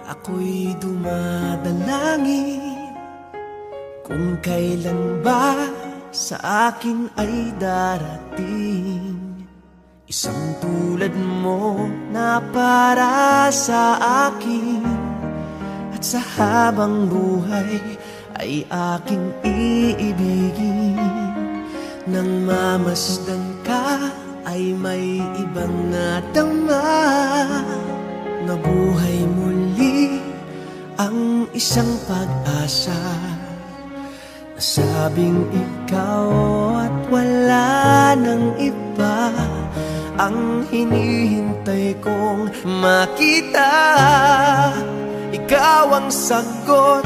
Ako'y dumadalangin kung kailan ba sa akin ay darating isang tulad mo na para sa akin, at sa habang buhay ay aking iibigin. Nang mamasdan ka ay may ibang nadama, nabuhay muli ang isang pag-asa. Nasabing ikaw at wala nang iba ang hinihintay kong makita. Ikaw ang sagot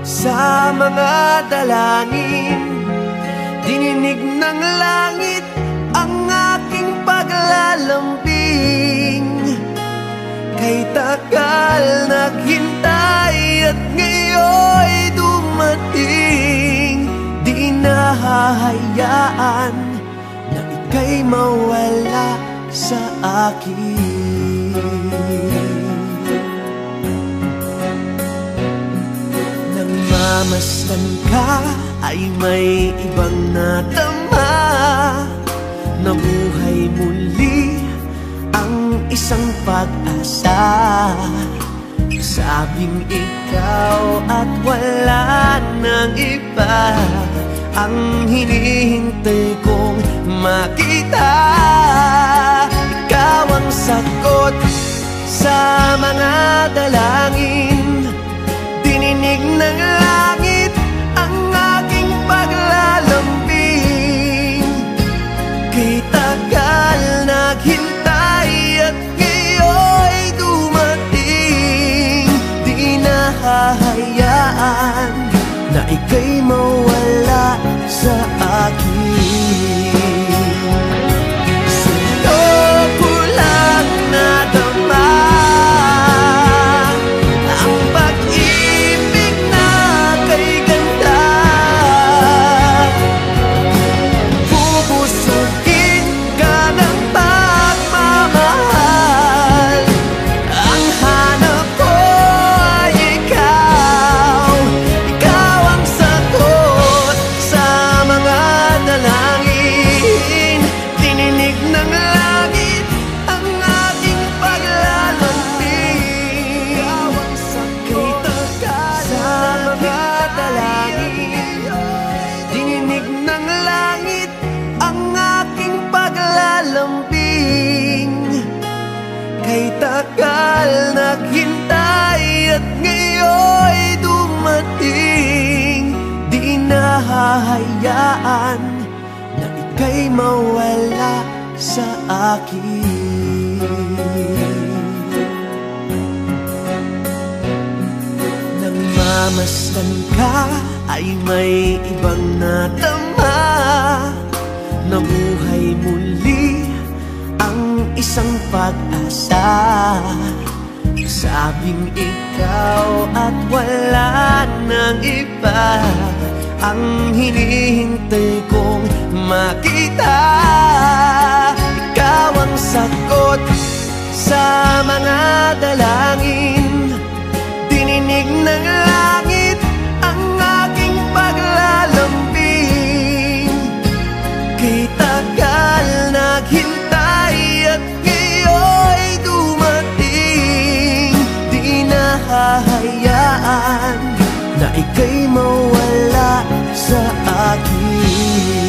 sa mga dalangin, dininig ng langit ang aking paglalambing. Kay tagal naghintay at ngayon'y dumating, di nahahayaan na ika'y mawala sa akin. Nang mamasdan ka ay may ibang nadama, nabuhay muli ang isang pag-asa. Sabing ikaw at wala nang iba ang hinihintay kong makita. Ikaw ang sagot sa mga dalangin, dininig ng langit ang aking paglalambing. Kay tagal naghintay at ngayon'y dumating, di nahahayaan na ika'y mawala sa akin. Sa'yo ko lang nadama ang pag-ibig na kay ganda. Bubusugin ka ng pagmamahal, ang hanap ko ay ikaw. Ikaw ang sagot sa mga dalangin, dininig ng langit ang aking paglalambing. Ikaw ang sagot sa mga dalangin, dininig ng langit ang aking paglalambing. Kay tagal naghintay at ngayon'y dumating, di nahahayaan na ika'y mawala sa akin. Nang mamasdan ka ay may ibang nadama, nabuhay muli ang isang pag-asa. Sabing ikaw at wala nang iba ang hinihintay kong makita. Ikaw ang sagot sa mga dalangin, dininig ng langit ang aking paglalambing. Kay tagal naghintay at ngayon'y dumating, di nahahayaan na ika'y mawala sa akin.